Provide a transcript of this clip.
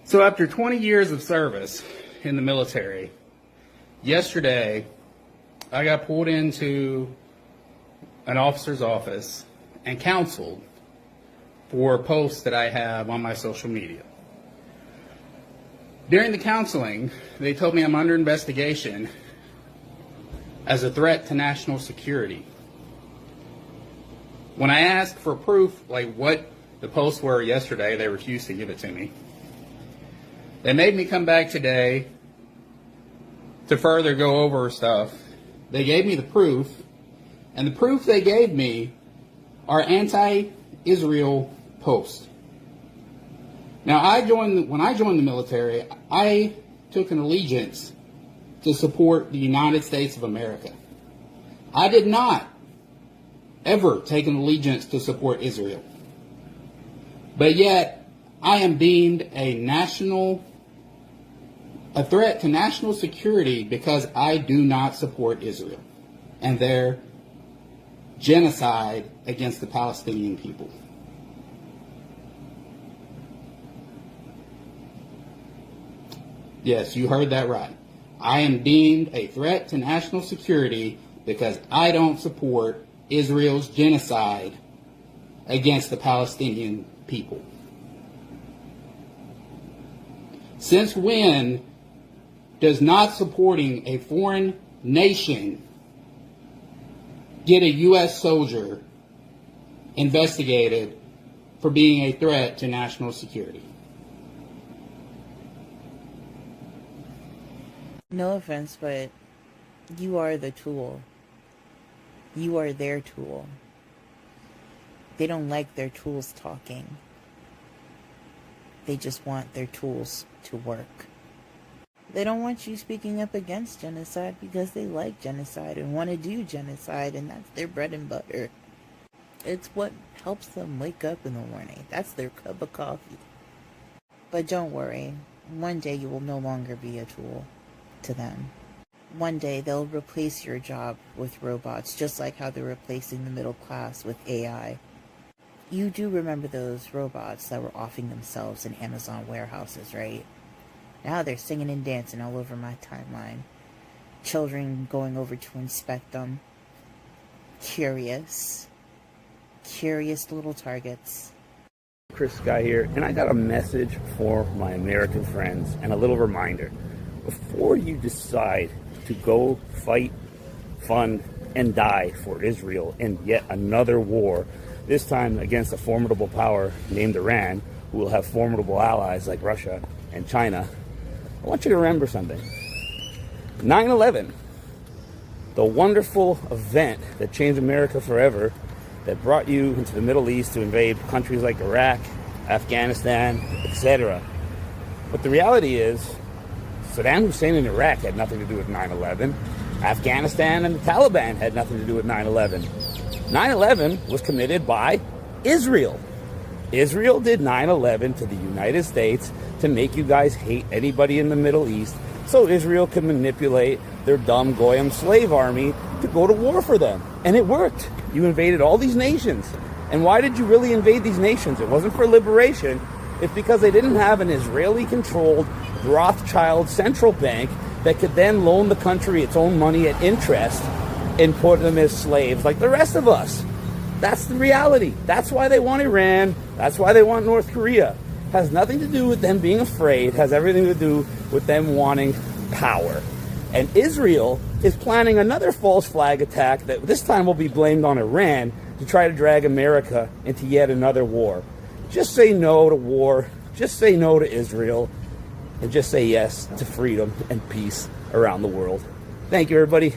So after 20 years of service in the military, yesterday I got pulled into an officer's office and counseled for posts that I have on my social media. During the counseling, they told me I'm under investigation as a threat to national security. When I asked for proof, like what the posts were yesterday, they refused to give it to me. They made me come back today to further go over stuff. They gave me the proof, and the proof they gave me are anti-Israel posts. Now, when I joined the military, I took an allegiance to support the United States of America. I did not ever take an allegiance to support Israel. But yet, I am deemed a threat to national security because I do not support Israel and their genocide against the Palestinian people. Yes, you heard that right. I am deemed a threat to national security because I don't support Israel's genocide against the Palestinian people. Since when does not supporting a foreign nation get a U.S. soldier investigated for being a threat to national security? No offense, but you are the tool. You are their tool. They don't like their tools talking. They just want their tools to work. They don't want you speaking up against genocide because they like genocide and want to do genocide, and that's their bread and butter. It's what helps them wake up in the morning. That's their cup of coffee. But don't worry, one day you will no longer be a tool to them. One day they'll replace your job with robots, just like how they're replacing the middle class with AI. You do remember those robots that were offing themselves in Amazon warehouses, right? Now they're singing and dancing all over my timeline. Children going over to inspect them. Curious little targets. Chris Guy here, and I got a message for my American friends and a little reminder. Before you decide to go fight, fund, and die for Israel in yet another war, this time against a formidable power named Iran, who will have formidable allies like Russia and China, I want you to remember something. 9/11, the wonderful event that changed America forever, that brought you into the Middle East to invade countries like Iraq, Afghanistan, etc. But the reality is, Saddam Hussein in Iraq had nothing to do with 9/11. Afghanistan and the Taliban had nothing to do with 9/11. 9/11 was committed by Israel. Israel did 9/11 to the United States to make you guys hate anybody in the Middle East, so Israel could manipulate their dumb Goyim slave army to go to war for them. And it worked. You invaded all these nations. And why did you really invade these nations? It wasn't for liberation. It's because they didn't have an Israeli-controlled Rothschild central bank that could then loan the country its own money at interest and put them as slaves like the rest of us. That's the reality. That's why they want Iran. That's why they want North Korea. Has nothing to do with them being afraid. Has everything to do with them wanting power. And Israel is planning another false flag attack that this time will be blamed on Iran to try to drag America into yet another war. Just say no to war. Just say no to Israel. And just say yes to freedom and peace around the world. Thank you, everybody.